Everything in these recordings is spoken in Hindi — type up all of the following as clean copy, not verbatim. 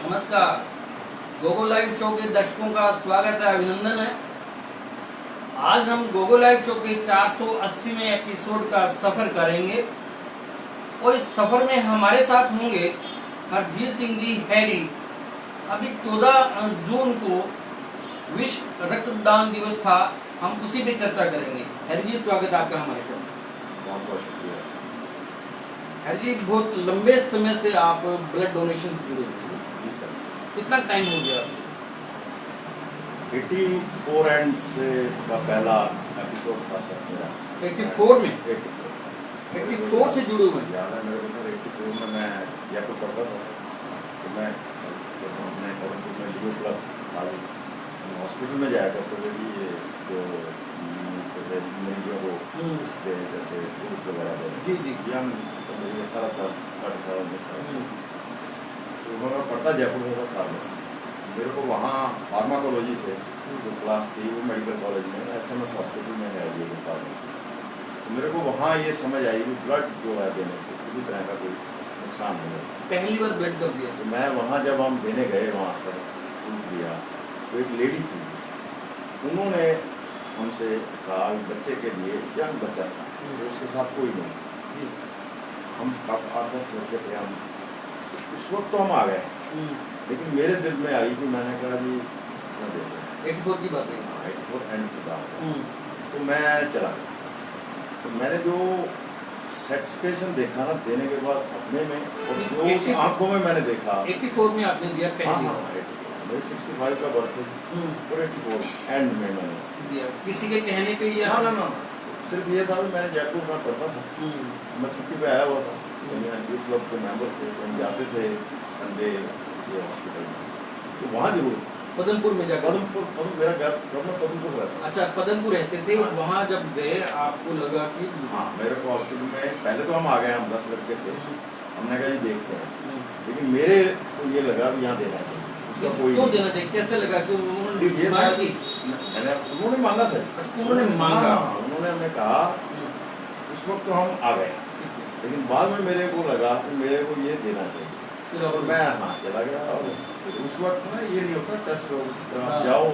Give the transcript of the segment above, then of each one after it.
नमस्कार। गोगो लाइव शो के दर्शकों का स्वागत है, अभिनंदन है। आज हम गोगो लाइव शो के 480वें एपिसोड का सफर करेंगे और इस सफर में हमारे साथ होंगे हरजीत सिंह जी हैरी। अभी 14 जून को विश्व रक्तदान दिवस था, हम उसी पे चर्चा करेंगे। हैरी जी, स्वागत है आपका हमारे शो में। बहुत बहुत शुक्रिया। हैरी जी, बहुत लंबे समय से आप ब्लड डोनेशन से जुड़े हुए हैं। जी सर। कितना टाइम हो गया? 84 एंड से का पहला एपिसोड था सर मेरा। 84 में? 84 से जुड़े हुए हैं? याद है मेरे को सर। 84 में मैं जयपुर पढ़ता था सर। तो मैं जब अपने टोरंटो में लिवर क्लब हॉस्पिटल में जाया करते थे कि ये जो जैसे मरीजों को उसके जैसे दूध वगैरह दे। जी जी। हम तो मेरी 18 साल 19 साल। तो मैं पढ़ता जयपुर से सर फार्मेसी। मेरे को वहाँ फार्माकोलॉजी से जो क्लास थी वो मेडिकल कॉलेज में SMS हॉस्पिटल में है ये फार्मेसी। तो मेरे को वहाँ ये समझ आई कि ब्लड जो है देने से किसी तरह का कोई नुकसान नहीं होता। पहली बार ब्लड कब दिया? तो मैं वहाँ जब हम देने गए वहाँ से दूध दिया तो एक लेडी थी, उन्होंने हमसे कहा बच्चे के लिए यंग बच्चा था तो उसके साथ कोई नहीं, हम 8-10 लड़के थे हम। उस वक्त तो हम आ गए, लेकिन मेरे दिल में आई कि मैंने कहा जी मैं देता हूँ। 84 की बात है। 84 एंड की बात है। तो मैं चला गया। तो मैंने जो सेटिस्फेक्शन देखा ना देने के बाद अपने में और जो उस आंखों में मैंने देखा। 84 में आपने दिया पहली बार? मेरे 65 का बर्थ है और 84 एंड में मैंने दिया। किसी के कहने पे या? ना सिर्फ ये था कि मैंने जयपुर में पढ़ता था, मैं छुट्टी पे आया हुआ था। यूथ क्लब के मेंबर थे तो हम जाते थे संडे ये हॉस्पिटल में, तो वहाँ जरूर पदमपुर में जाकर? पदमपुर मेरा घर पदमपुर रहता। अच्छा, पदमपुर रहते थे। वहाँ जब गए आपको लगा कि? हाँ, मेरे को हॉस्पिटल में पहले तो हम आ गए, हम 10 लड़के थे। हमने कहा जी देखते हैं, लेकिन मेरे को ये लगा कि यहाँ देना चाहिए। उसका कोई क्यों देना चाहिए? कैसे लगा कि ये मांगी? उन्होंने मांगा सर। उन्होंने मांगा? उन्होंने हमें कहा। उस वक्त तो हम आ गए, लेकिन बाद में मेरे को लगा कि मेरे को ये देना चाहिए और मैं चला गया। और उस वक्त ना ये नहीं होता टेस्ट जाओ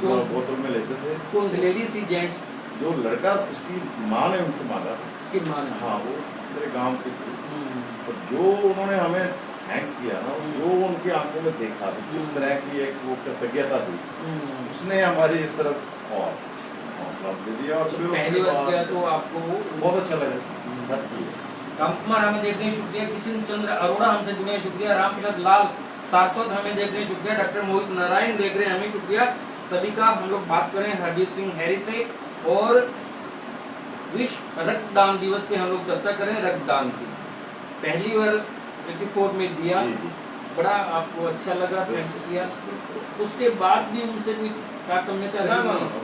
और बोतल में लेते थे। कौन, लेडीज ही जेंट्स? जो लड़का उसकी माँ ने उनसे मांगा था। उसकी माँ ने? हाँ, वो मेरे गांव की थी। और जो उन्होंने हमें थैंक्स किया ना, जो उनकी आंखों में देखा किस तरह की एक वो कृतज्ञता थी, उसने हमारी इस तरफ और हौसला दे दिया। और फिर पहली बार किया तो आपको बहुत अच्छा लगा। सच्ची है। राम कुमार हमें देख रहे हैं, शुक्रिया। किशन चंद्र अरोड़ा हमसे जुड़े हैं, शुक्रिया। राम प्रसाद लाल सारस्वत हमें देख रहे हैं, शुक्रिया। डॉक्टर मोहित नारायण देख रहे हैं हमें, शुक्रिया सभी का। हम लोग बात करें हरजीत सिंह हैरी से और विश्व रक्तदान दिवस पे हम लोग चर्चा करें रक्तदान की। पहली बार 84 में दिया, बड़ा आपको अच्छा लगा, थैंक्स किया। उसके बाद भी उनसे कोई तारतम्यता ना,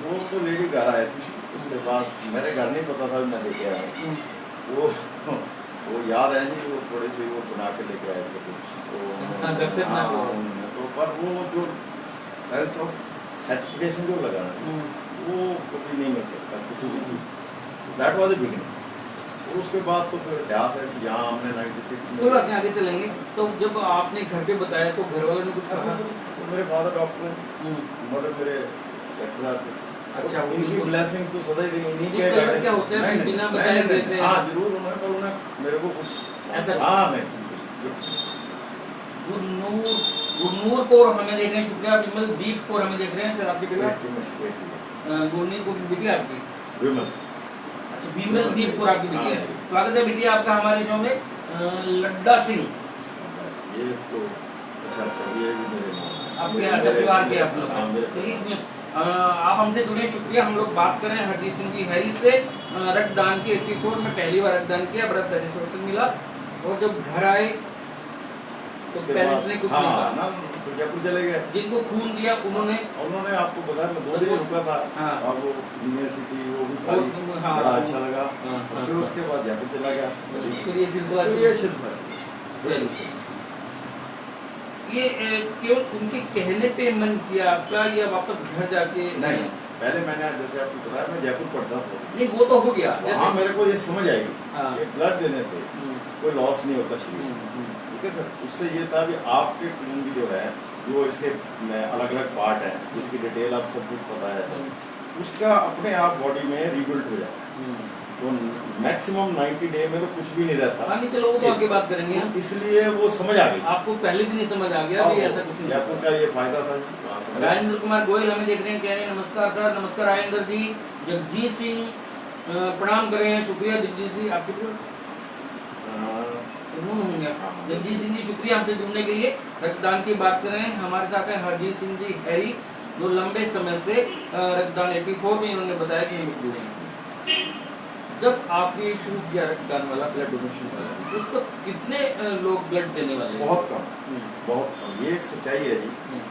वो तो लेडी घर आए थे। उसके बाद मेरे घर नहीं पता था मैं लेके आया। वो याद है जी, वो थोड़ी सी वो बना के लेके आए थे कुछ तो पर वो जो सेंस ऑफ सेटिस्फिकेशन जो लगा वो कभी नहीं मिल सकता किसी भी चीज़ से। That was the beginning. उसके बाद तो फिर इतिहास है कि यहाँ हमने 96 में। कोई बात नहीं, आगे चलेंगे। तो जब आपने घर पे बताया तो घर वालों ने कुछ कहा? तो मेरे फादर डॉक्टर हैं, मदर मेरे लेक्चरर थे। अच्छा, उनकी ब्लेसिंग्स तो सदा ही इन्हीं के कई बार क्या होता है बिना बताए देते हैं। हाँ जरूर, उन्होंने पर उन्हें मेरे को कुछ ऐसा? हाँ मैं गुरनूर को हमें देख रहे हैं, शुक्रिया। विमल दीप को हमें देख रहे हैं, फिर आपकी बेटा गुरनी को बिटिया आपकी? विमल। अच्छा, विमल दीप को आपकी बिटिया है। स्वागत है बिटिया आपका हमारे शो में। लड्डा सिंह ये तो अच्छा ये भी मेरे आपके अच्छा परिवार के आप लोग। आप हमसे जुड़े, शुक्रिया। हम लोग बात करें हरजीत सिंह जी हैरी से। रक्तदान की 84 में पहली बार रक्तदान किया, बड़ा सेटिस्फेक्शन मिला। और जब घर आए तो पेरेंट्स ने कुछ नहीं कहा ना, तो जयपुर चले गए। जिनको खून दिया उन्होंने आपको बताया मैं 2 दिन रुका था। हाँ। और वो यूनिवर्सिटी वो भी खाई, बड़ा अच्छा लगा। फिर उसके बाद जयपुर चला गया। फिर ये सिलसिला ये केवल उनके कहने पे मन किया आपका या वापस घर जाके? नहीं, पहले मैंने जैसे आपको बताया मैं जयपुर पढ़ता था, नहीं वो तो हो गया वहाँ जैसे मेरे को ये समझ आई हाँ। कि ब्लड देने से कोई लॉस नहीं होता शरीर, हम्म, ठीक है सर। उससे ये था कि आपके खून की जो है जो इसके अलग अलग पार्ट हैं, इसकी डिटेल आप सब कुछ पता है सर, उसका अपने आप बॉडी में रिबिल्ट हो जाता है। तो मैक्सिमम 90 डे में तो कुछ भी नहीं रहता। हाँ नहीं चलो वो तो आगे बात करेंगे हम। इसलिए वो समझ आ गई आपको पहले दिन ही समझ आ गया कि ऐसा कुछ नहीं जयपुर होता। का ये फायदा था जी, वहाँ समझ आया। राजेंद्र कुमार गोयल हमें देख रहे हैं, कह रहे हैं नमस्कार सर। नमस्कार राजेंद्र जी। जगजीत सिंह प्रणाम करें, शुक्रिया जगजीत सिंह आपके होंगे। जगजीत सिंह जी शुक्रिया हमसे जुड़ने के लिए। रक्तदान की बात कर रहे हैं, हमारे साथ हैं हरजीत सिंह जी हैरी, जो लंबे समय से रक्तदान 84 में इन्होंने बताया कि हम जुड़े हैं। जब आपने शुरू किया रक्तदान वाला ब्लड डोनेशन वाला, उस पर कितने लोग ब्लड देने वाले हैं? बहुत कम, बहुत कम। ये एक सच्चाई है जी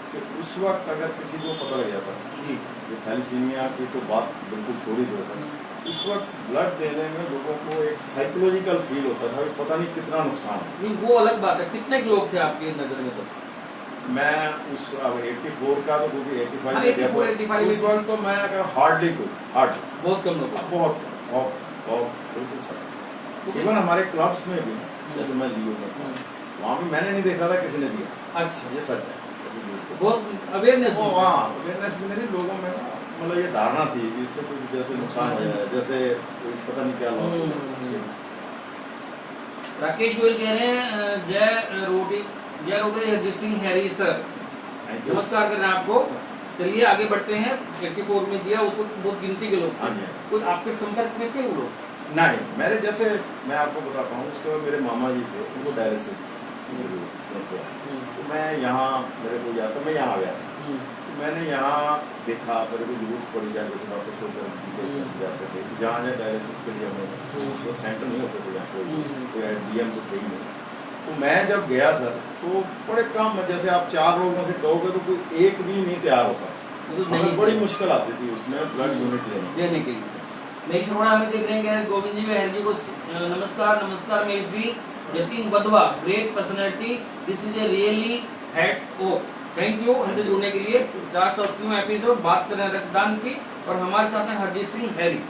कि उस वक्त अगर किसी को पता लग जाता जी ये थैलीसीमिया की तो बात बिल्कुल छोड़ ही दो सर, उस वक्त ब्लड देने में लोगों को एक साइकोलॉजिकल फील होता था कि पता नहीं कितना नुकसान है। नहीं वो अलग बात है। कितने लोग थे आपकी नजर में तो? मैं उस अब 84 का तो क्योंकि 85 हाँ, में 84, 85 उस वक्त तो मैं हार्डली कोई बहुत कम लोग। बहुत कम, बहुत बिल्कुल सच। इवन हमारे क्लब्स में भी जैसे मैं लियो में था, वहाँ भी मैंने नहीं देखा था किसी ने दिया। अच्छा, ये सच है। ऐसे झूठ तो बहुत अवेयरनेस हाँ अवेयरनेस भी नहीं थी लोगों में ना, मतलब ये धारणा थी कि इससे कुछ जैसे नुकसान हो जाए, जैसे कोई पता नहीं क्या लॉस हो जाए। राकेश गोयल कह रहे हैं जय रोटी Harjeet Singh Harry sir, thank you. नमस्कार कर रहे हैं आपको। चलिए आगे बढ़ते हैं। 84 में दिया, उसको बहुत गिनती के लोग थे। हाँ जी। कोई आपके संपर्क में थे वो लोग? नहीं, मेरे जैसे मैं आपको बताता हूँ, उसके बाद मेरे मामा जी थे, उनको डायलिसिस किया, तो मैं यहाँ मेरे को याद था, मैं यहाँ आ गया था। तो मैंने यहाँ देखा, मेरे को जरूरत पड़ी जाए जैसे डॉक्टर शोकर जाते थे जहाँ जहाँ डायलिसिस के लिए हमें, तो उस वक्त सेंटर नहीं होते थे यहाँ कोई DM तो थे ही नहीं। तो मैं जब गया सर तो बड़े कम, जैसे आप 4 लोगों से कहोगे तो कोई एक भी नहीं तैयार होता, नहीं बड़ी मुश्किल आती थी उसमें ब्लड यूनिट लेने के लिए। महेश अरोड़ा हमें देख रहे हैं, गोविंद जी में जी को नमस्कार Mahesh ji. Jatin Badwa, great personality, this is a really hats off, thank you हमसे जुड़ने के लिए। 480वां एपिसोड, बात कर रहे हैं रक्तदान की, और हमारे साथ हैं हरजीत सिंह हैरी।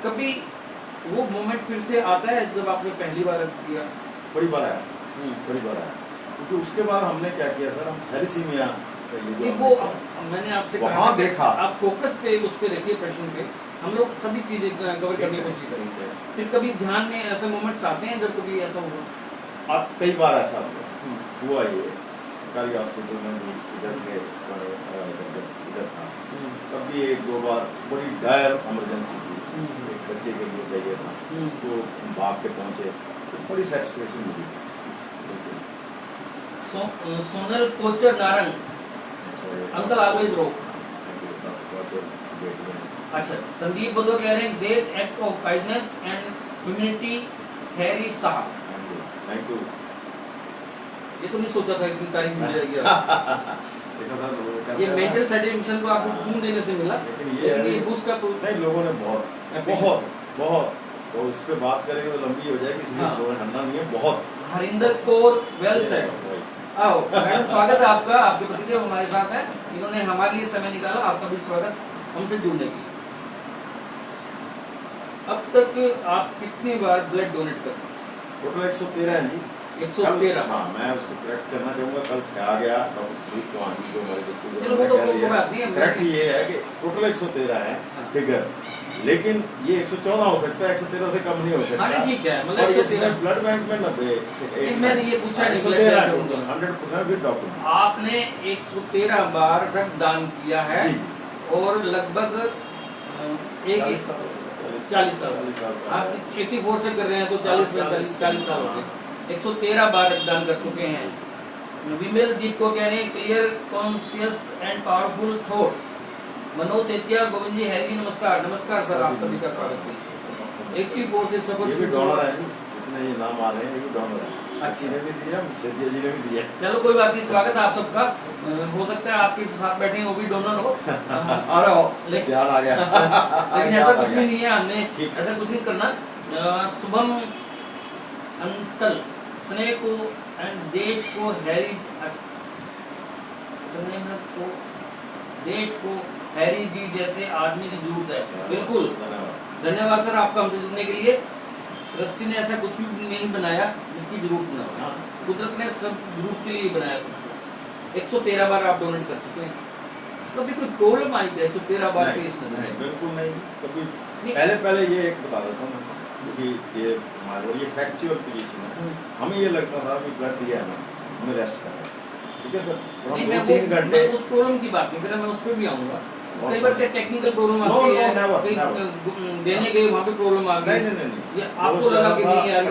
कभी वो मोमेंट फिर से आता है जब आपने पहली बार किया? बड़ी बार आया, बड़ी बार आया, क्योंकि उसके बाद हमने क्या किया सर, हम थैलीसीमिया नहीं वो मैंने आपसे वहाँ देखा, आप फोकस पे उस पे रखिए, प्रश्न पे हम लोग सभी चीजें कवर करने की कोशिश करेंगे। फिर कभी ध्यान में ऐसे मोमेंट्स आते हैं जब कभी ऐसा हुआ? अब कई बार ऐसा हुआ ये सरकारी हॉस्पिटल में भी इधर थे, इधर था, तब भी 1-2 बार बड़ी डायर इमरजेंसी थी, एक बच्चे के लिए चाहिए था, तो भाग के पहुँचे, तो बड़ी सेटिस्फेक्शन मिली। सोनल कोचर नारंग, अंकल ऑलवेज रो। अच्छा, संदीप बदवा कह रहे हैं great act of kindness and humanity Harry साहब, थैंक यू। ये तो नहीं सोचा था इतनी तारीफ मिल जाएगी। देखा सर, ये मेंटल सर्टिफिकेशन तो आपको खून देने से मिला, लेकिन ये बूस्ट अप नहीं, लोगों ने बहुत तो उस पर बात करेंगे तो लंबी हो जाएगी, इसलिए हाँ। लोगों ठंडा नहीं है बहुत। हरिंदर कौर वेल सेड, आओ मैडम, स्वागत है आपका। आपके पतिदेव हमारे साथ हैं, इन्होंने हमारे लिए समय निकाला, आपका भी स्वागत हमसे जुड़ने के लिए। अब तक आप कितनी बार ब्लड डोनेट कर चुके? टोटल 113 है जी। 113। हाँ, मैं उसको करेक्ट करना चाहूँगा, कल आ गया डॉक्टर संदीप चौहान जी जो हमारे चलो वो तो कोई बात नहीं है, करेक्ट ये है कि टोटल 113 है फिगर, लेकिन ये 114 हो सकता है, 113 से कम नहीं हो सकता। हाँ ठीक है, और इसमें ब्लड बैंक में 90 मैंने ये पूछा नहीं, 100% विद डॉक्यूमेंट। आपने 113 बार रक्तदान किया है और लगभग 40 साल आप 84 से कर रहे हैं, तो 40 साल हो गए। 113 बार रक्तदान कर चुके हैं। विमल दीप को कह रहे हैं clear conscious and powerful thoughts. Manoj Setia, Govind ji Harry ji नमस्कार सर, आप सभी का स्वागत है। 84 से सफर ये भी डोनर है, इतने ये नाम आ रहे हैं, ये भी डोनर है। अच्छी ने भी दिया, सेतिया जी ने भी दिया। चलो कोई बात नहीं, स्वागत है आप सबका। हो सकता है आपके साथ बैठे हैं वो भी डोनर हो। अरे ध्यान आ गया। लेकिन ऐसा कुछ भी नहीं है, हमने ऐसा कुछ नहीं करना। शुभम अंतल, स्नेह को एंड देश को हैरी, स्नेह को देश को हैरी जी जैसे आदमी की जरूरत है। बिल्कुल, धन्यवाद। धन्यवाद सर आपका हमसे जुड़ने के लिए। सृष्टि ने ऐसा कुछ भी नहीं बनाया जिसकी जरूरत ना हो, कुदरत ने सब जरूरत के लिए बनाया सबको। 113 बार आप डोनेट कर चुके हैं, कभी कोई प्रॉब्लम आई क्या 113 बार फेस करना है? बिल्कुल नहीं, कभी पहले ये एक बता देता हूँ मैं, क्योंकि ये हमारे ये फैक्चुअल पोजीशन है। हमें ये लगता था कि ब्लड दिया है ना, हमें रेस्ट करना है, ठीक है सर। नहीं, मैं 2-3 घंटे उस प्रॉब्लम की बात नहीं कर रहा, मैं उस पर भी आऊंगा। कई बार क्या टेक्निकल प्रॉब्लम आती है, कहीं देने गए वहाँ पे प्रॉब्लम आ गई। नहीं, ये आपको लगा कि नहीं यार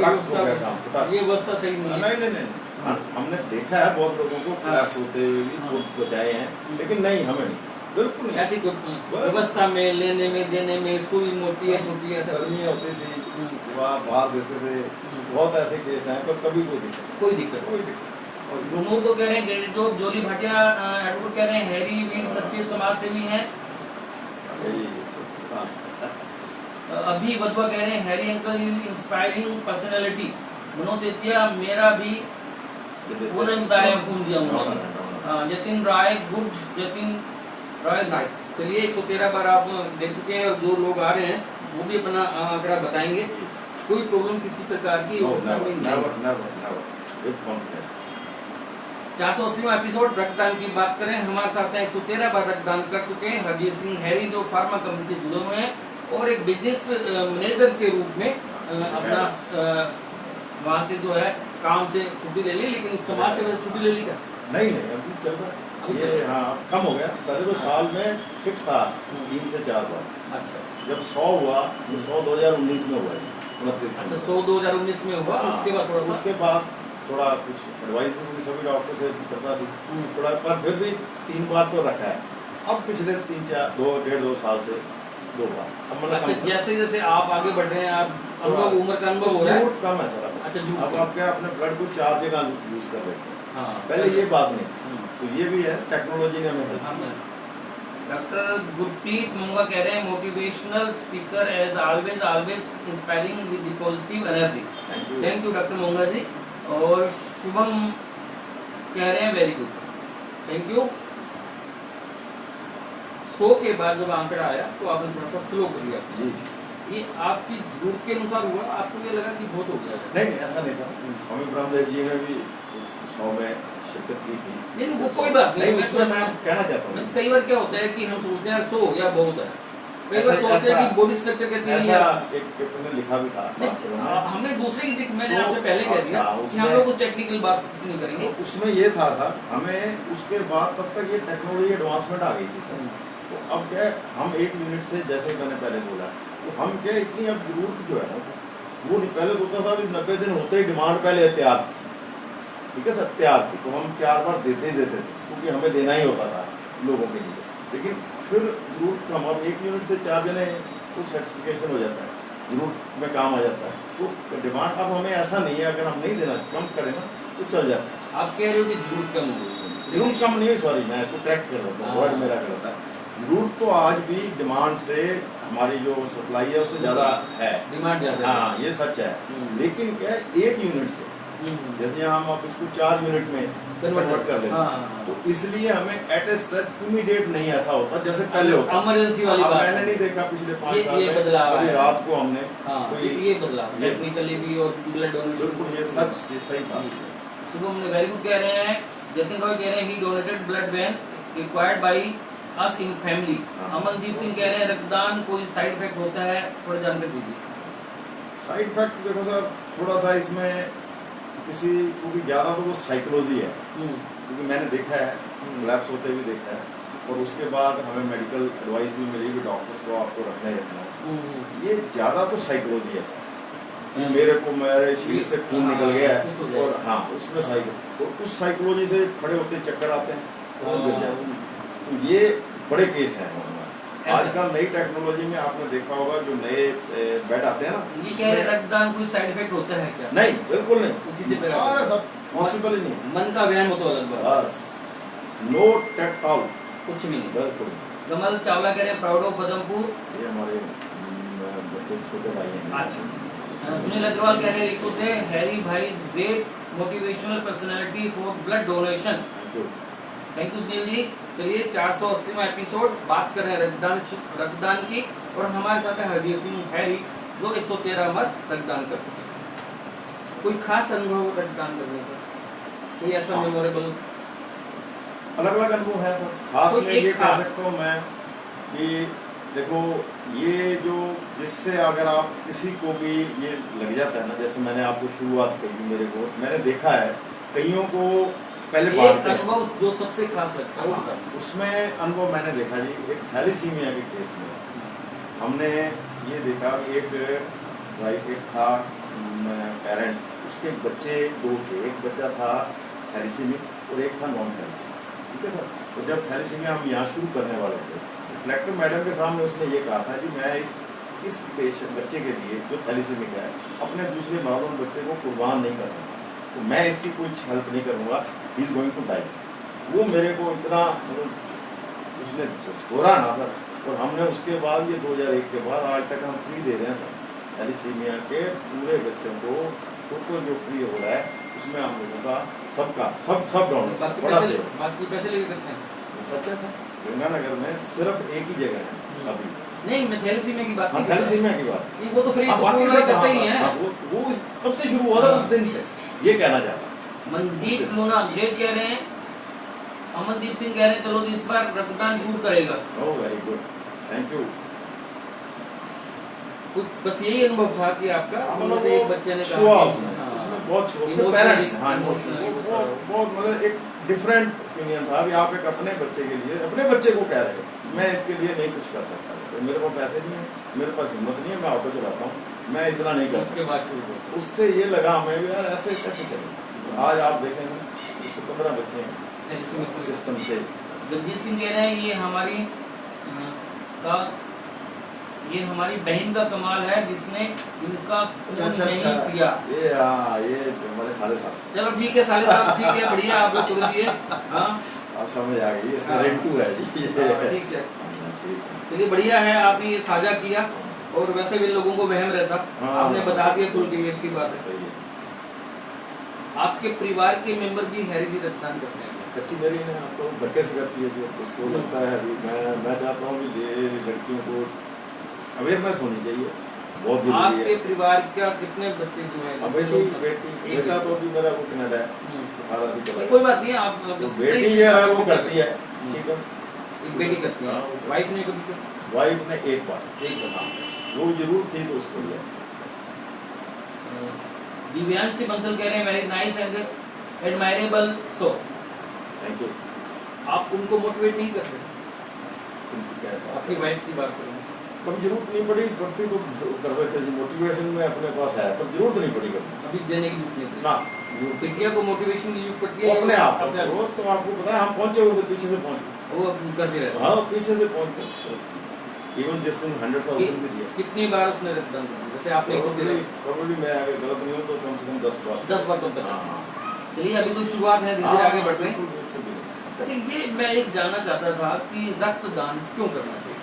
ये व्यवस्था सही नहीं है? नहीं, हमने देखा है बहुत लोगों को कोलैप्स होते हुए भी खुद बचाए हैं, लेकिन नहीं, हमें नहीं, बिल्कुल नहीं। ऐसी कुछ व्यवस्था में लेने में देने में सुई मोटी है छोटी है, ऐसा गर्मी होती थी, बाहर देते थे, बहुत ऐसे केस हैं, पर कभी कोई दिक्कत। और गुरमूर तो कह रहे हैं जो जोली भाटिया एडवोकेट कह रहे हैं हैरी वीर सच्चे समाज सेवी हैं। अभी वधवा कह रहे हैं Harry uncle is inspiring personality. Manoj Setia मेरा भी वो नहीं बताया कौन दिया उन्होंने। जतिन राय गुड, जतिन राय नाइस। चलिए 113 बार आप देख चुके हैं और जो लोग आ रहे हैं वो भी अपना आंकड़ा बताएंगे। कोई प्रॉब्लम किसी प्रकार की 480वां एपिसोड रक्तदान की बात करें, हमारे साथ 113 बार रक्तदान कर चुके हैं हरजीत सिंह हैरी, जो फार्मा कंपनी से जुड़े हुए हैं और एक बिजनेस मैनेजर के रूप में अपना वहाँ से जो है काम से छुट्टी ले ली, लेकिन समाज से वैसे छुट्टी ले ली क्या? नहीं, अभी चल रहा है ये, हाँ कम हो गया। पहले तो साल में फिक्स था 3 से 4 बार। अच्छा, जब 100 हुआ, ये 100 2019 में हुआ है। अच्छा 100 2019 में हुआ, उसके बाद थोड़ा कुछ एडवाइस भी सभी डॉक्टर से करता थी थोड़ा, पर फिर भी 3 बार तो रखा है। अब पिछले 1.5-2 साल से 2 बार। अच्छा, जैसे जैसे आप आगे बढ़ रहे हैं, आप अनुभव उम्र का अनुभव हो रहा है, कम है सर। अच्छा, अब आप क्या अपने ब्लड को 4 जगह यूज कर रहे हैं। हाँ, पहले ये बात नहीं, तो ये भी है, टेक्नोलॉजी ने हमें हेल्प। डॉक्टर गुरप्रीत मोंगा कह रहे हैं motivational speaker as always inspiring with positive energy. Thank you doctor Monga ji. और शुभम कह रहे हैं very good, thank you. Show के बाद जब आंकड़ा आया तो आपने थोड़ा सा स्लो कर दिया जी। ये आपकी जरूरत के अनुसार हुआ, आपको ये लगा कि बहुत हो गया? नहीं, ऐसा नहीं था। स्वामी ब्रह्मदेव जी ने भी 100 में शिरकत की थी। नहीं, वो कोई बात नहीं, उसमें मैं कहना चाहता हूँ, कई बार क्या होता है कि हम सोचते हैं यार 100 हो गया बहुत है, कई बार सोचते हैं कि बॉडी स्ट्रक्चर के तीन ऐसा एक पेपर में लिखा भी था। हमने दूसरे की मैंने आपसे पहले कह दिया कि हम लोग उस टेक्निकल बात कुछ नहीं करेंगे। उसमें ये था सर, हमें उसके बाद तब तक ये टेक्नोलॉजी एडवांसमेंट आ गई थी सर। तो अब क्या हम 1 यूनिट से, जैसे मैंने पहले बोला, तो हम क्या इतनी अब जरूरत जो है ना सर, वो नहीं पहले तो होता था कि 90 दिन होते ही डिमांड पहले तैयार थी, ठीक है सर, तैयार थी, तो हम 4 बार देते थे, क्योंकि हमें देना ही होता था लोगों के लिए। लेकिन फिर जरूरत कम, अब 1 यूनिट से 4 जने कुछ सर्टिफिकेशन हो जाता है, जरूरत में काम आ जाता है। तो डिमांड अब हमें ऐसा नहीं है, अगर हम नहीं देना कम करें ना तो चल जाता है। आप कह रहे हो कि जरूरत कम हो गई? जरूरत कम नहीं है, सॉरी मैं इसको करेक्ट कर देता हूँ, वर्ड मेरा गलत है। जरूरत तो आज भी डिमांड से, हमारी जो सप्लाई है उससे ज़्यादा है, डिमांड ज़्यादा, हाँ ये सच है। लेकिन क्या है 1 यूनिट से, जैसे यहाँ हम आप इसको 4 यूनिट में कन्वर्ट कर लेते हैं, तो इसलिए हमें एट ए स्ट्रेच इमीडिएट नहीं ऐसा होता जैसे पहले होता। इमरजेंसी वाली बात मैंने नहीं देखा पिछले 5 साल ये बदलाव अभी रात को हमने ये बदलाव टेक्निकली भी और ब्लड डोनेशन, बिल्कुल ये सच सही बात। शुभम ने वेरी गुड कह रहे हैं। जतिन रॉय कह रहे हैं he donated blood when required by us in family. Amandeep Singh कह रहे हैं रक्तदान कोई साइड इफेक्ट होता है, थोड़ा जानकारी दीजिए। साइड इफेक्ट देखो सर, थोड़ा सा इसमें किसी, क्योंकि ज़्यादा तो वो साइकोलॉजी है, क्योंकि मैंने देखा है, कोलैप्स होते भी देखा है, और उसके बाद हमें मेडिकल एडवाइस भी मिली कि डॉक्टर्स को आपको रखना ही रखना है। ये ज़्यादा तो साइकोलॉजी है सर, मेरे को मेरे शरीर से खून निकल गया है, और हाँ उसमें तो उस साइकोलॉजी से खड़े होते चक्कर आते हैं और गिर जाते हैं। तो ये बड़े केस हैं हमारे। आजकल नई टेक्नोलॉजी में आपने देखा होगा जो नए बेड आते हैं ना, ये क्या है रक्तदान कोई साइड इफेक्ट होता है क्या? नहीं, बिल्कुल नहीं, किसी प्रकार का सब पॉसिबल ही नहीं, मन का व्यायाम हो तो अलग बात, बस नो टेट ऑल, कुछ भी नहीं, बिल्कुल। कमल चावला कह रहे हैं प्राउड ऑफ पदमपुर, ये हमारे बच्चे छोटे भाई हैं। अच्छा, सुनील अग्रवाल कह रहे हैं रिको से हैरी भाई great motivational personality for blood donation. Thank you Sunil ji. चलिए 480वां एपिसोड, बात कर रहे हैं रक्तदान की, और हमारे साथ है हरदीप सिंह हैरी जो 113 मत रक्तदान कर चुके हैं। कोई खास अनुभव रक्तदान करने का, कोई ऐसा मेमोरेबल? अलग अलग अनुभव है सर। खास कोई में एक ये कह खास? सकता हूँ मैं कि देखो, ये जो जिससे अगर आप किसी को भी ये लग जाता है ना, जैसे मैंने आपको शुरुआत कही, मेरे को मैंने देखा है कईयों को पहले एक बांटते हैं। अनुभव जो सबसे खास लगता है वो हाँ, बताइए। उसमें अनुभव मैंने देखा जी, एक थैलीसीमिया के केस में हमने ये देखा कि एक था पेरेंट, उसके बच्चे दो थे, एक बच्चा था थैलीसीमिक और एक था नॉन थैलीसीमिक, ठीक है सर। तो जब थैलीसीमिया हम यहाँ शुरू करने वाले थे, कलेक्टर मैडम के सामने उसने ये कहा था कि मैं इस पेशेंट बच्चे के लिए जो थैलीसीमिक है अपने दूसरे मालूम बच्चे को कुर्बान नहीं कर सकता, तो मैं इसकी कुछ हेल्प नहीं करूँगा, he is going to die. वो मेरे को इतना उसने छोड़ा ना सर। और हमने उसके बाद ये 2001 के बाद आज तक हम फ्री दे रहे हैं सर थैलीसीमिया के पूरे बच्चों को। टोटल जो फ्री हो रहा है उसमें हम लोगों का सबका सब डोनेट बड़ा से बाकी पैसे लेके करते हैं। सच है सर। गंगानगर में सिर्फ एक ही जगह है अभी। नहीं, मैं थैलेसीमिया की बात हाँ, नहीं कर रहा। थैलीसीमिया की बात। नहीं, वो तो फ्री हाँ, बाकी सब करते ही हैं। वो तब से शुरू हुआ था, उस दिन से ये कहना चाहता हूं। मनदीप लोना ग्रेट कह रहे हैं, अमनदीप सिंह कह रहे हैं चलो जी इस बार रक्तदान जरूर करेगा। Oh very good, thank you. कुछ बस यही अनुभव था कि आपका उनमें से एक बच्चे ने छुआ कहा उसमें, हाँ, उसमें बहुत छुआ, उसके Emotionally, पेरेंट्स हाँ emotionally वो वो सारा। बहुत मतलब एक डिफरेंट ओपिनियन था कि आप एक अपने बच्चे के लिए अपने बच्चे को कह रहे हो मैं इसके लिए नहीं कुछ कर सकता, तो मेरे पास पैसे नहीं है, मेरे पास हिम्मत नहीं है, मैं ऑटो चलाता हूँ, मैं इतना नहीं कर उसके सकता। बाद शुरू हुआ। उससे ये लगा हमें भी यार ऐसे कैसे चले। आज आप देखेंगे 115 बच्चे हैं थैलेसीमिया सिस्टम से। जगजीत सिंह कह रहे हैं ये हमारी बहन का कमाल है जिसने इनका खून नहीं पिया। ये हमारे साले साहब। चलो ठीक है साले साहब, ठीक है, बढ़िया, आप लोग छोड़ दिए। हाँ आप समझ आ गई, इसका हाँ। रेंटू है जी। ठीक है, ठीक है। चलिए बढ़िया है, आपने ये साझा किया, और वैसे भी लोगों को वहम रहता, हाँ। आपने बता दिया खुल के, अच्छी बात है। सही है। आपके परिवार के मेंबर भी हैरी रक्तदान करते हैं? बच्ची मेरी ने आपको धक्के से करती है, जो उसको लगता है अभी मैं चाहता हूँ कि ये लड़कियों को अवेयरनेस होनी चाहिए, बहुत जरूरी आपके है। परिवार का कितने बच्चे जो हैं? अब बेटा तो अभी मेरा वो कनाडा है, 18 से चला। कोई बात नहीं है, आप तो बस बेटी नहीं, जो है वो करती है, she does। एक बेटी करती है, हाँ, वाइफ ने कभी किया? वाइफ ने एक बार हाँ, वो जरूर थी तो उसको लिया। दिव्यांश बंसल कह रहे हैं very nice and admirable show. Thank you. आप उनको मोटिवेट नहीं करते? उनकी क्या बात अपनी है। वाइफ की बात करें, कभी जरूरत नहीं पड़ती तो कर देते जी, मोटिवेशन में अपने पास है पर जरूरत नहीं पड़ी कभी अभी देने की जरूरत नहीं पड़ी। ना। बिटिया को मोटिवेशन की जरूरत पड़ती वो है अपने आप अपने वो तो आपको पता है, हम पहुंचे हुए थे, पीछे से पहुंचे। वो करती रहती है। हाँ, पीछे से पहुंचे। इवन जिस दिन 100,000 भी दिया। कितनी बार उसने रक्तदान किया? जैसे आपने 113 प्रॉब्लली मैं अगर गलत नहीं हूँ तो कम से कम 10 बार। 10 बार तो तक। हाँ। चलिए अभी तो शुरुआत है, धीरे धीरे आगे बढ़ रहे हैं। बिल्कुल, बिल्कुल, बिल्कुल। अच्छा, ये मैं एक जानना चाहता था कि रक्तदान क्यों करना चाहिए?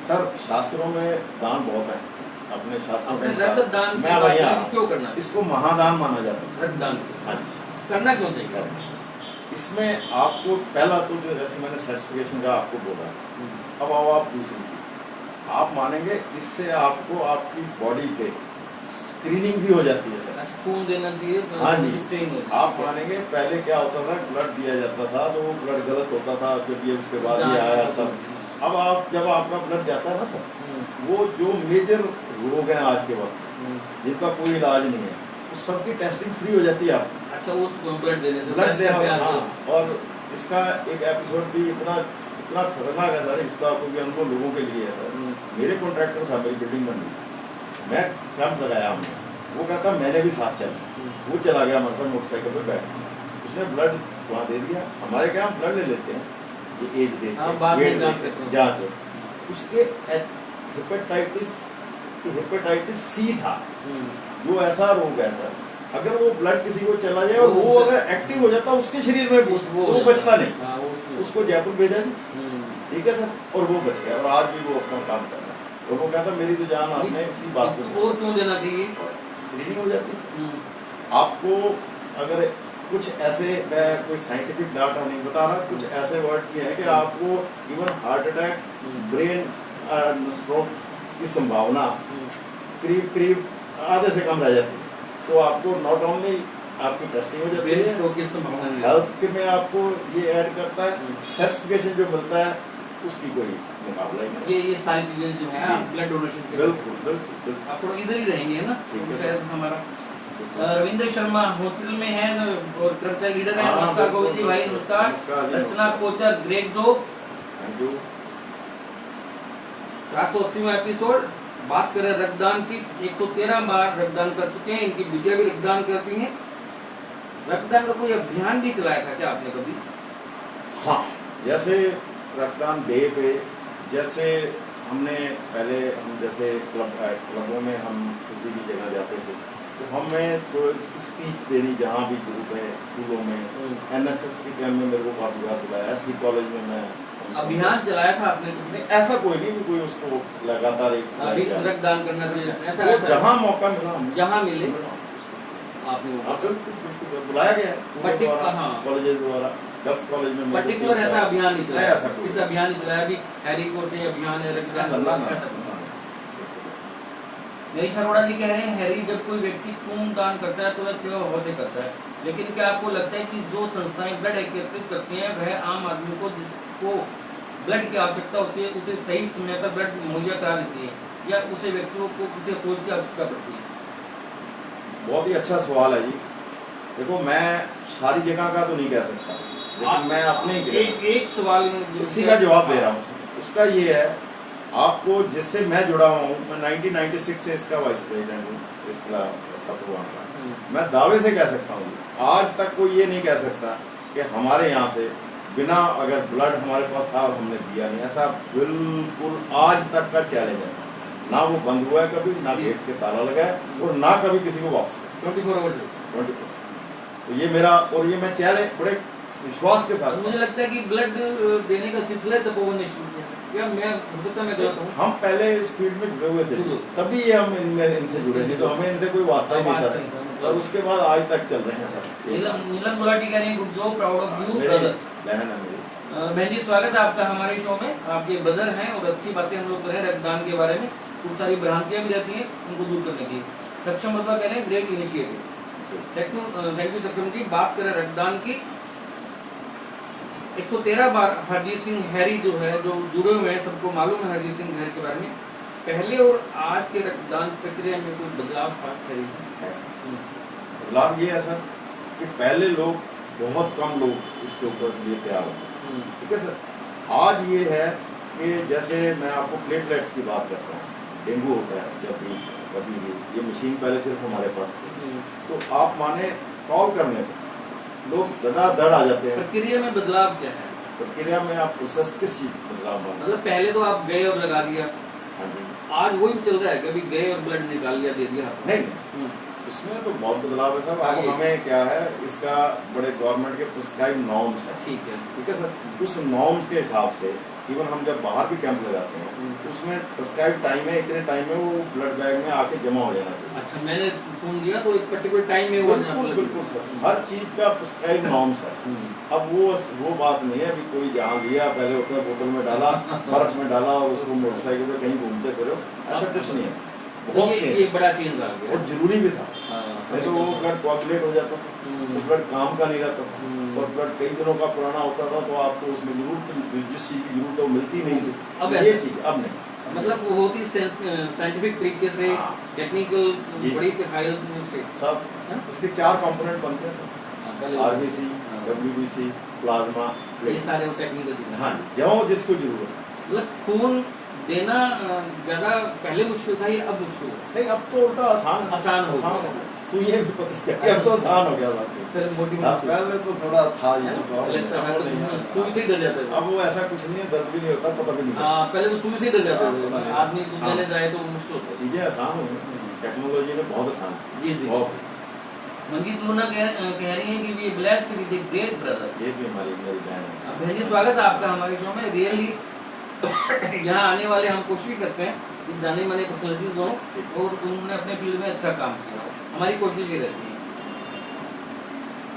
सर शास्त्रों में दान बहुत है, अपने शास्त्रों अपने में रक्तदान की मैं बात वही आ करें रहा कि क्यों करना हूँ। चाहिए? इसको महादान माना जाता है। रक्तदान हाँ जी। करना क्यों चाहिए? इसमें आपको पहला तो जो जैसे मैंने सर्टिफिकेशन का आपको बोला था, अब आओ आप दूसरी चीज आप मानेंगे, इससे आपको आपकी बॉडी पे स्क्रीनिंग भी हो जाती है सर। अच्छा, खून देना चाहिए तो हाँ जी। स्क्रीनिंग होती है। आप मानेंगे पहले क्या होता था, ब्लड दिया जाता था तो वो ब्लड गलत होता था, जब ये उसके बाद ये आया सब। अब आप जब आपका ब्लड जाता है ना सर, वो जो मेजर रोग हैं आज के वक्त जिनका कोई इलाज नहीं है, उस सबकी टेस्टिंग फ्री हो जाती है आपको। अच्छा, उस ब्लड देने से ब्लड देना, हाँ, हाँ। और इसका एक एपिसोड भी इतना खतरनाक है सर, इसका कोई अनुभव लोगों के लिए है सर। मेरे कॉन्ट्रैक्टर था, मेरी बिल्डिंग बन रही थी, मैं कैंप लगाया हमने, वो कहता मैंने भी साथ चला, वो चला गया हमारे साथ मोटरसाइकिल पर बैठ, उसने ब्लड वहाँ दे दिया। हमारे क्या हम ब्लड ले लेते हैं, ये एज देखते हाँ, हैं, बाद में वेट जांच देखते करते हैं, हैं। जांच उसके हेपेटाइटिस सी था, जो ऐसा रोग है सर, अगर वो ब्लड किसी को चला जाए और वो अगर एक्टिव हो जाता उसके शरीर में वो बचता नहीं, हाँ, उसको जयपुर भेजा जी, ठीक है सर, और वो बच गया और आज भी वो अपना काम कर रहा है। और वो कहता मेरी तो जान आपने इसी बात तो और क्यों देना चाहिए? स्क्रीनिंग हो जाती है सर। आपको अगर कुछ ऐसे, मैं कोई साइंटिफिक डाटा नहीं बता रहा, कुछ ऐसे वर्ड भी हैं कि आपको even heart attack, brain stroke की संभावना करीब करीब आधे से कम रह जाती है। तो आपको नॉट ओनली आपकी टेस्टिंग हो जाती है, स्ट्रोक की संभावना हेल्थ के में आपको ये ऐड करता है, सर्टिफिकेशन जो मिलता है उसकी कोई मुकाबला ही नहीं। ये सारी चीजें जो है ब्लड डोनेशन से बिल्कुल बिल्कुल। आप थोड़ा इधर ही रहेंगे ना, ठीक है। शायद हमारा रविंद्र शर्मा हॉस्पिटल में है और कर्मचारी लीडर है। नमस्कार गोविंद जी भाई, नमस्कार। Rachna Kochar, great job, thank you. 480वां एपिसोड। बात करें रक्तदान की, 113 बार रक्तदान कर चुके हैं, इनकी बिटिया भी रक्तदान करती हैं। रक्तदान का कोई अभियान भी चलाया था क्या आपने कभी? हाँ, जैसे रक्तदान डे पे, जैसे हमने पहले हम जैसे क्लबों में हम किसी भी जगह जाते थे तो हमें थोड़ी स्पीच देनी जहाँ भी ग्रुप है, स्कूलों में, NSS के कैंप में मेरे को काफ़ी बार बुलाया, SD कॉलेज में मैं अभियान चलाया था आपने? नहीं, ऐसा कोई नहीं, कोई उसको लगातार एक अभी रक्तदान करना चाहिए, ऐसा वो जहाँ मौका मिला जहाँ मिले आपने आपको बुलाया गया स्कूल द्वारा, कॉलेजेस द्वारा, गर्ल्स कॉलेज में पर्टिकुलर ऐसा अभियान नहीं चलाया? ऐसा इस अभियान नहीं चलाया अभी हैरी को से अभियान है रक्तदान? मनीष अरोड़ा जी कह रहे हैं हैरी जब कोई व्यक्ति खून दान करता है तो वह सेवा भाव से करता है, लेकिन क्या आपको लगता है कि जो संस्थाएं ब्लड एकत्रित करती हैं वह आम आदमी को जिसको ब्लड की आवश्यकता होती है उसे सही समय पर ब्लड मुहैया करा देती है, या उसे व्यक्तियों को किसी अप्रोच की आवश्यकता पड़ती है? बहुत ही अच्छा सवाल है जी। देखो, मैं सारी जगह का तो नहीं कह सकता, लेकिन मैं अपने एक सवाल उसी का जवाब दे रहा हूँ। उसका ये है, आपको जिससे मैं जुड़ा हुआ हूँ, मैं 1996 से इसका वाइस प्रेसिडेंट हूँ, इस तत्ववान का। मैं दावे से कह सकता हूँ, आज तक कोई ये नहीं कह सकता कि हमारे यहाँ से बिना अगर ब्लड हमारे पास था और हमने दिया नहीं, ऐसा बिल्कुल आज तक का चैलेंज ऐसा ना वो बंद हुआ है कभी, ना गेट के ताला लगा है और ना कभी किसी को वापस 24 आवर्स 24। तो ये मेरा, और ये मैं चैलेंज बड़े विश्वास के साथ। मुझे लगता है कि ब्लड देने का सिलसिला तपोवन ने शुरू किया, या मैं हो सकता है मैं गलत हूँ? हम पहले इस फील्ड में जुड़े हुए थे, तभी ये हम इनसे जुड़े थे, तो हमें इनसे कोई वास्ता ही नहीं था, और उसके बाद आज तक चल रहे हैं सर। नीलम गुलाटी कह रहे हैं good job, proud of you brother. बहन है मेरी। बहन जी स्वागत है आपका हमारे शो में, आपके ब्रदर हैं और अच्छी बातें हम लोग कर रहे हैं रक्तदान के बारे में, खूब सारी भ्रांतियाँ भी रहती हैं उनको दूर करने की। सक्षम बदवा कह रहे हैं ग्रेट इनिशिएटिव, थैंक यू सक्षम जी। बात करें रक्तदान की, 113 बार हरजीत सिंह हैरी जो है, जो जुड़े हुए हैं, सबको मालूम है हरजीत सिंह हैरी के बारे में। पहले और आज के रक्तदान प्रक्रिया में कोई बदलाव खास है? बदलाव ये है सर कि पहले लोग, बहुत कम लोग इसके ऊपर लिए तैयार होते हैं, ठीक है सर। आज ये है कि जैसे मैं आपको प्लेटलेट्स की बात करता हूँ, डेंगू होता है जब भी कभी भी, ये मशीन पहले सिर्फ हमारे पास थी, तो आप माने कॉल करने पर लोग धड़ाधड़ आ जाते हैं। प्रक्रिया में बदलाव क्या है? प्रक्रिया में आप प्रोसेस किस चीज बदलाव माने? मतलब पहले तो आप गए और लगा दिया, हाँ जी, आज वही चल रहा है, कभी गए और ब्लड निकाल लिया, दे दिया? नहीं, उसमें तो बहुत बदलाव है साहब। अब हमें क्या है, इसका बड़े गवर्नमेंट के प्रिस्क्राइब नॉर्म्स हैं, ठीक है सर। उस नॉर्म्स के हिसाब से इवन हम जब बाहर भी कैंप लगाते हैं तो उसमें प्रिस्क्राइब टाइम है, इतने टाइम में वो ब्लड बैग में आके जमा हो जाना चाहिए। अच्छा, मैंने खून दिया तो एक पर्टिकुलर टाइम में वो बिल्कुल सर, हर चीज का प्रिस्क्राइब नॉर्म्स है। अब वो बात नहीं है, अभी कोई जहाँ लिया पहले होता है बोतल में डाला, बर्फ में डाला और उसको मोटरसाइकिल पे कहीं घूमते फिरो, ऐसा कुछ नहीं है। बहुत ये बड़ा चेंज आ गया, और जरूरी भी था, नहीं तो वो ब्लड कोआगुलेट हो जाता था, वो ब्लड काम का नहीं रहता था, और ब्लड कई दिनों का पुराना होता था तो आपको उसमें जरूरत, जिस चीज़ की जरूरत है वो मिलती नहीं थी। अब ये चीज़ अब नहीं, मतलब वो होती साइंटिफिक तरीके से, टेक्निकल बड़ी हाई से सब। इसके 4 कंपोनेंट बनते हैं सर, RBC, WBC, प्लाज्मा, ये सारे टेक्निकल। हाँ जी, जो जिसको जरूरत है। मतलब खून देना ज़्यादा पहले मुश्किल था, ये अब मुश्किल है? नहीं, अब तो उल्टा आसान हो गया, सुइयां भी पता है, अब तो आसान हो गया सब। पहले तो थोड़ा था ये सुई से डर जाते थे, अब वो ऐसा कुछ नहीं है, दर्द भी नहीं होता, पता भी नहीं। पहले तो सुई से डर जाते थे, आदमी कुछ देने जाए तो मुश्किल होता है। चीज़ें आसान हो गई, टेक्नोलॉजी ने बहुत आसान जी जी बहुत। मंजीत लूना कह रही है कि we blessed with a great brother. ये भी मेरी बहन है। बहन जी स्वागत है आपका हमारे शो में। रियली यहाँ आने वाले हम कोशिश भी करते हैं कि जाने माने फैसिलिटीज हों और उन्होंने अपने फील्ड में अच्छा काम किया हो, हमारी कोशिश ये रहती है।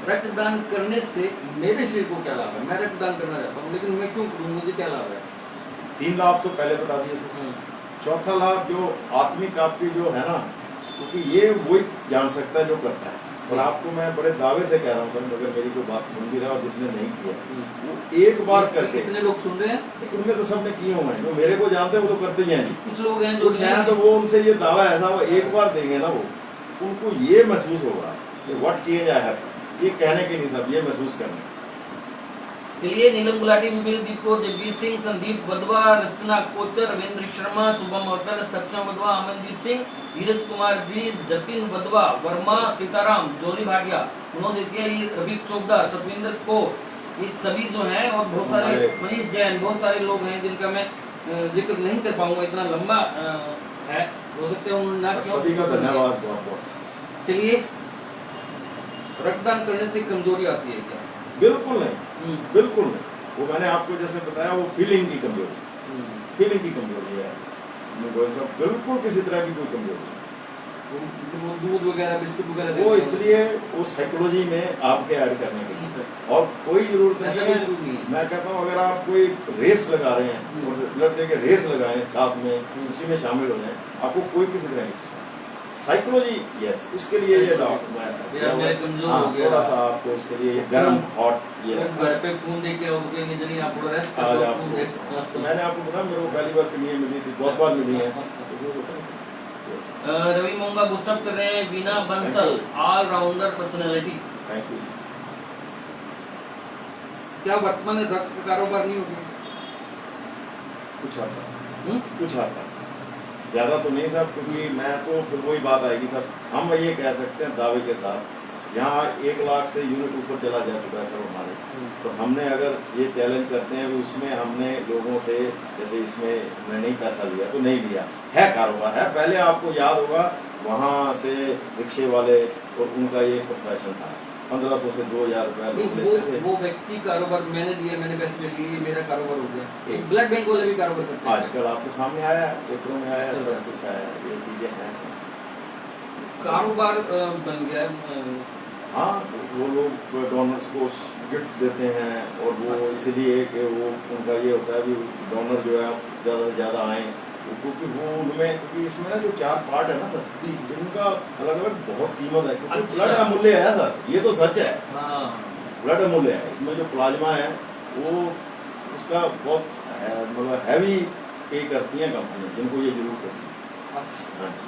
रक्तदान करने से मेरे शरीर को क्या लाभ है? मैं रक्तदान करना चाहता हूँ, लेकिन मैं क्यों करूँ? मुझे क्या लाभ है? 3 लाभ तो पहले बता दिए सर। चौथा लाभ जो आत्मिक आपकी जो है ना, क्योंकि ये वही जान सकता है जो करता है। और आपको मैं बड़े दावे से कह रहा हूँ सर, अगर मेरी कोई बात सुन भी रहा और जिसने नहीं किया वो एक बार करके। कितने लोग सुन रहे हैं? उनमें तो सबने किए हुए हैं, जो मेरे को जानते हैं वो तो करते ही हैं जी। कुछ लोग हैं जो कुछ हैं तो वो उनसे ये दावा ऐसा वो एक बार देंगे ना, वो उनको ये महसूस होगा कि व्हाट चेंज आई हैव, ये कहने के नहीं सब, ये महसूस करने। चलिए, नीलम गुलाटी, विपिन दीपकोर, जगदीश सिंह, संदीप वधवा, रचना कोचर, रविंद्र शर्मा, शुभम होटल, सक्षम वधवा, अमनदीप सिंह, धीरज कुमार जी, जतिन वधवा, वर्मा सीताराम, जोली भाटिया, मनोज इत्यादि, रवि चोपड़ा, सतविंदर को, ये सभी जो हैं, और बहुत सारे मनीष जैन, बहुत सारे लोग हैं जिनका मैं जिक्र नहीं कर पाऊंगा, इतना लंबा है, हो सकते हैं उन्होंने ना। सभी का धन्यवाद बहुत बहुत। चलिए, रक्तदान करने से कमजोरी आती है क्या? बिल्कुल नहीं, बिल्कुल नहीं। वो मैंने आपको जैसे बताया, वो फीलिंग की कमजोरी, फीलिंग की कमजोरी है, बिल्कुल किसी तरह की कोई कमजोरी नहीं। वो दूध वगैरह, बिस्कुट वगैरह वो इसलिए वो साइकोलॉजी में आपके ऐड करने के लिए, और कोई जरूरत नहीं है। मैं कहता हूँ अगर आप कोई रेस लगा रहे हैं और ब्लड दे के रेस लगाएं साथ में, उसी में शामिल हो जाएं, आपको कोई किसी तरह की साइकोलॉजी, यस, उसके लिए ये थोड़ा सा आपको उसके लिए ये गर्म हॉट, ये घर पे खून दे के आप थोड़ा रेस्ट आज आपको मैंने आपको बताया, मेरे को पहली बार पीनी मिली थी, बहुत बार मिली है। रवि मोंगा बुस्टअप कर रहे हैं, Beena Bansal, allrounder personality. Thank you. क्या वर्तमान में रक्त का कारोबार नहीं हो गया? कुछ हद तक, कुछ हद तक, ज़्यादा तो नहीं साहब, क्योंकि मैं तो फिर वही बात आएगी साहब, हम ये कह सकते हैं दावे के साथ, यहाँ 1 लाख से यूनिट ऊपर चला जा चुका है सर हमारे। तो हमने अगर ये चैलेंज करते हैं कि उसमें हमने लोगों से, जैसे इसमें हमने नहीं पैसा लिया तो नहीं लिया है, कारोबार है। पहले आपको याद होगा वहाँ से रिक्शे वाले और उनका ये प्रोफेशन था, 1500 से 2000 रुपया लेते थे। वो व्यक्ति कारोबार मैंने दिया, मैंने पैसे ले लिए, मेरा कारोबार हो गया। एक ब्लड बैंक वाले भी कारोबार करते हैं। आजकल आपके सामने आया, पेपरों में आया, सब कुछ आया, ये चीज़ें हैं सर, कारोबार बन गया है। हाँ, वो लोग डोनर्स को गिफ्ट देते हैं, और वो इसलिए कि वो उनका ये होता है कि डोनर जो है ज़्यादा से ज़्यादा आएँ, क्योंकि वो उनमें, क्योंकि इसमें ना जो 4 पार्ट है ना सर, इनका अलग अलग बहुत कीमत है, क्योंकि ब्लड अमूल्य है सर, ये तो सच है। ब्लड अमूल्य है, इसमें जो प्लाज्मा है वो उसका बहुत मतलब हैवी पे करती हैं कंपनी जिनको ये जरूरत होती है। हाँ जी,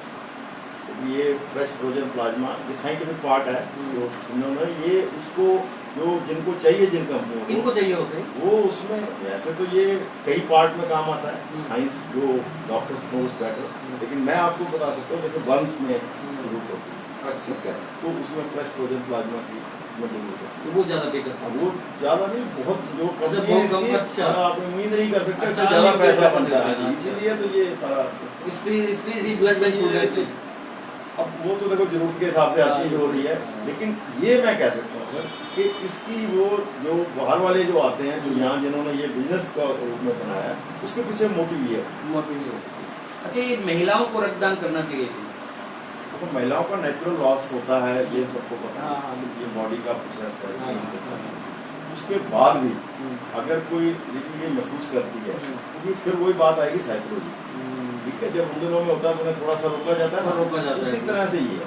क्योंकि ये फ्रेश फ्रोजन प्लाज्मा, ये साइंटिफिक पार्ट है जो उन्होंने ये उसको जो जिनको चाहिए, जिन कंपनियों को इनको चाहिए होते हैं, वो उसमें वैसे तो ये कई पार्ट में काम आता है, साइंस जो डॉक्टर्स नोज बेटर, लेकिन मैं आपको बता सकता हूँ जैसे बर्न्स में जरूरत होती है, ठीक है, तो उसमें फ्रेश फ्रोजन प्लाज्मा की जरूरत है, वो ज़्यादा पे कर सकते हैं, वो ज़्यादा नहीं, बहुत जो कंपनी है इसकी आप उम्मीद नहीं कर सकते, इससे अच्छा, ज़्यादा पैसा पैसा बनता है, देते हैं, इसीलिए तो ये सारा इसलिए ब्लड बैंक हो गया। अब वो तो देखो जरूरत के हिसाब से हर चीज़ हो रही है, लेकिन ये मैं कह सकता हूँ सर कि इसकी वो जो बाहर वाले जो आते हैं, जो यहाँ जिन्होंने ये बिजनेस का रूप में बनाया है, उसके पीछे मोटिव ये है। अच्छा, ये महिलाओं को रक्तदान करना चाहिए थी? तो महिलाओं का नेचुरल लॉस होता है, ये सबको पता है, ये बॉडी का प्रोसेस है, प्रोसेस है। उसके बाद भी अगर कोई ये महसूस करती है, क्योंकि फिर वही बात आएगी साइकोलॉजी, ठीक है, जब उन दिनों में होता है तो उन्हें थोड़ा सा रोका जाता है ना, रोका जाता है, उसी तरह से ये है।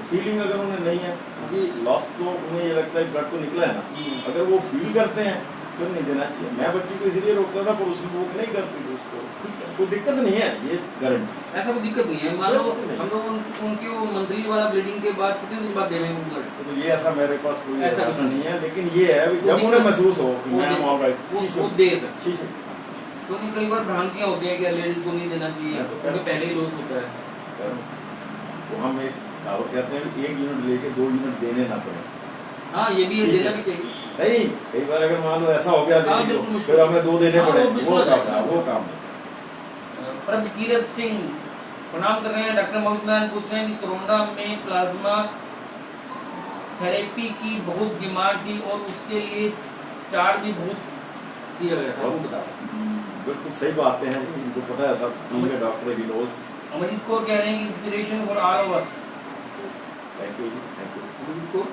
फीलिंग अगर उन्हें नहीं है, क्योंकि लॉस तो उन्हें ये लगता है ब्लड तो निकला है ना, अगर वो फील करते हैं फिर नहीं देना चाहिए। मैं बच्ची को इसलिए रोकता था, पर उसमें वो नहीं करती थी, उसको कोई दिक्कत नहीं है, ये गारंटी, ऐसा कोई दिक्कत नहीं है। मान लो हम लोग उनके वो मंथली वाला ब्लीडिंग के बाद कितने दिन बाद देंगे ब्लड? तो ये ऐसा मेरे पास कोई ऐसा नहीं है, लेकिन ये है जब उन्हें महसूस हो कि मैं ऑल राइट, वो दे सकते, क्योंकि कई बार भ्रांतियाँ होती हैं कि लेडीज को नहीं देना चाहिए, क्योंकि पहले ही लॉस होता है। तो हम एक कहावत कहते हैं 1 यूनिट लेके 2 यूनिट देने ना पड़े। हाँ, ये भी है, देना भी चाहिए। नहीं, कई बार अगर मान लो ऐसा हो गया फिर हमें 2 देने पड़े, वो काम है। प्रभकीरत सिंह प्रणाम कर रहे हैं। डॉक्टर मोहित नारायण पूछ रहे हैं कि कोरोना में प्लाज्मा थेरेपी की बहुत डिमांड थी और उसके लिए चार्ज भी बहुत दिया गया था, वो बताओ। बिल्कुल सही बातें हैं, इनको पता है सब, इनके डॉक्टर भी नोस। अमरजीत कौर कह रहे हैं कि inspiration for all of us. Thank you, thank you. Amarjeet Kaur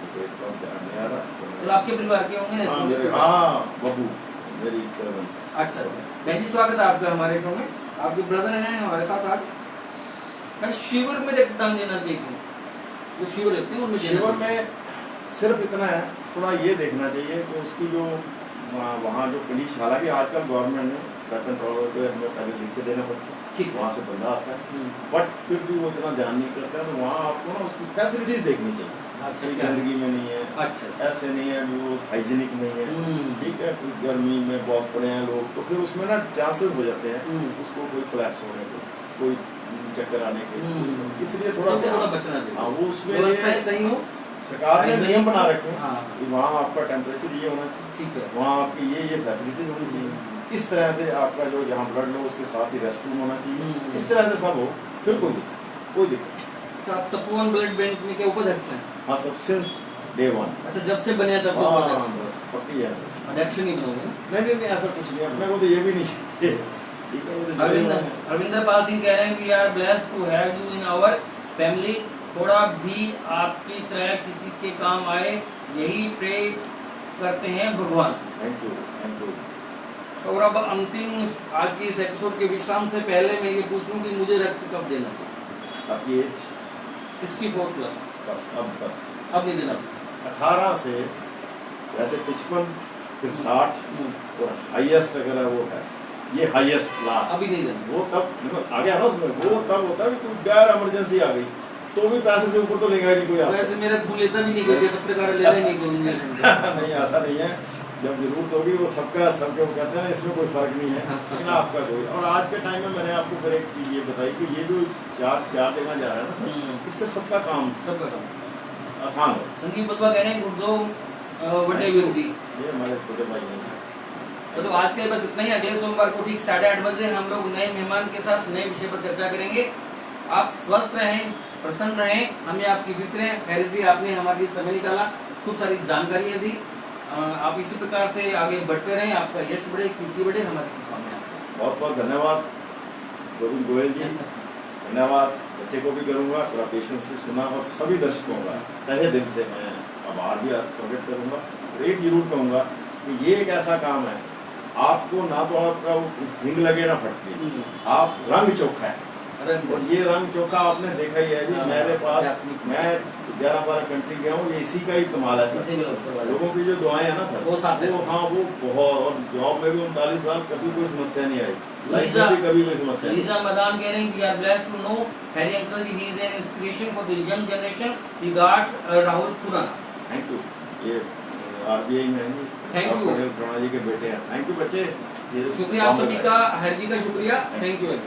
मुझे इतना ध्यान नहीं आ रहा तो तो आपके परिवार के होंगे हाँ ना? मेरे हाँ बबू मेरी कजन से। अच्छा अच्छा, बहन जी स्वागत है आपका हमारे शो में। आपके ब्रदर हैं हमारे साथ आज। मैं शिविर में रक्तदान देना चाहिए, जो शिविर रहते हैं उनमें देना शिविर चाहिए। में सिर्फ इतना है, थोड़ा ये देखना चाहिए कि उसकी जो वहाँ जो पुलिस, हालांकि आजकल गवर्नमेंट ने ट्रक कंट्रोलर पे हमें पहले लिख के देना पड़ता है, ठीक है। वहाँ से बंदा आता है, बट फिर भी वो इतना ध्यान नहीं करता है। तो वहाँ आपको ना उसकी फैसिलिटीज देखनी चाहिए, अच्छा कोई क्या? गंदगी में नहीं है, अच्छा ऐसे नहीं है भी वो हाइजीनिक नहीं है, ठीक है। कोई गर्मी में बहुत पड़े हैं लोग, तो फिर उसमें ना चांसेस हो जाते हैं उसको कोई कोलैप्स होने के, कोई चक्कर आने के, इसलिए थोड़ा थोड़ा बचना चाहिए। हाँ वो उसमें व्यवस्थाएं सही हो, सरकार ने नियम बना रखे हैं हाँ कि वहाँ आपका टेम्परेचर ये होना चाहिए, ठीक है। वहाँ आपकी ये फैसिलिटीज होनी चाहिए, इस तरह से आपका जो जहाँ ब्लड लो उसके साथ ही रेस्ट रूम होना चाहिए, इस तरह से सब हो, फिर कोई दिक्कत। अच्छा, आप तपोवन ब्लड बैंक में क्या उपाध्यक्ष हैं? हाँ सब सिंस डे वन। अच्छा, जब से बने तब से हाँ उपाध्यक्ष? बस पक्की है सर। अध्यक्ष नहीं बनोगे? नहीं ऐसा कुछ नहीं, अपने को तो ये भी नहीं चाहिए, ठीक है। वो तो हरविंदर पाल सिंह कह रहे हैं we are blessed to have you in our family, थोड़ा भी आपकी तरह किसी के काम आए यही प्रे करते हैं भगवान से। Thank you. और अब अंतिम आज की इस एपिसोड के विश्राम से पहले मैं ये पूछ लूँ कि मुझे रक्त कब देना चाहिए? आपकी एज 64 प्लस? बस अब नहीं देना चाहिए। 18 से वैसे 55 फिर 60 और हाईएस्ट अगर है वो है ये हाईएस्ट लास्ट, अभी नहीं देना। वो तब आ गया ना उसमें, वो तब होता है कोई गैर इमरजेंसी आ गई तो भी पैसे से ऊपर तो लेगा ही नहीं कोई आपसे। वैसे मेरा खून लेता भी नहीं कोई, पत्रकार लेता ही नहीं कोई इंजेक्शन। नहीं ऐसा नहीं है, जब जरूरत होगी वो सबके वो कहते हैं इसमें कोई फर्क नहीं है, लेकिन आपका कोई। और आज के टाइम में मैंने आपको फिर एक चीज़ ये बताई कि ये जो चार जगह जा रहा है ना सर, इससे सबका काम आसान हो। संदीप बदवा कह रहे हैं गुरुदेव बड़े वीर जी, ये हमारे छोटे भाई हैं। तो आज के लिए बस इतना ही। अगले सोमवार को ठीक 8:30 बजे हम लोग नए मेहमान के साथ नए विषय पर चर्चा करेंगे। आप स्वस्थ रहें, प्रसन्न रहें, हमें आपकी फिक्र है। खैर जी आपने हमारे लिए समय निकाला, खूब सारी जानकारियाँ दी। आप इसी प्रकार से आगे बढ़ते रहें, आपका यश बढ़े, कीर्ति बढ़े, हमारी शुभकामनाएं। बहुत बहुत धन्यवाद गोविंद गोयल जी, धन्यवाद। बच्चे को भी करूँगा, थोड़ा पेशेंस से सुना, और सभी दर्शकों का तहे दिल से मैं आभार भी प्रकट करूँगा। और एक जरूर कहूँगा कि ये एक ऐसा काम है, आपको ना तो आपका हिंग लगे ना फटके, आप रंग चोखा है। और ये रंग चोखा आपने देखा ही है जी, मेरे पास मैं 11-12 कंट्री गया हूँ, ये इसी का ही कमाल है सर। लोगों की जो दुआएं हैं ना सर, वो हाँ वो बहुत, और जॉब में भी 39 साल कभी कोई समस्या नहीं आई, लाइफ में भी कभी कोई समस्या नहीं। लीजा मैदान कह रहे हैं we are blessed to know Harry uncle ji, he is an inspiration for the young generation. Regards Rahul Khurana. Thank you. ये आरबीआई में हैं, थैंक यू पटेल प्रणा जी के बेटे हैं। थैंक यू बच्चे, शुक्रिया आप सभी का, हर जी का शुक्रिया। Thank you.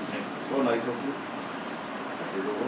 So nice of you.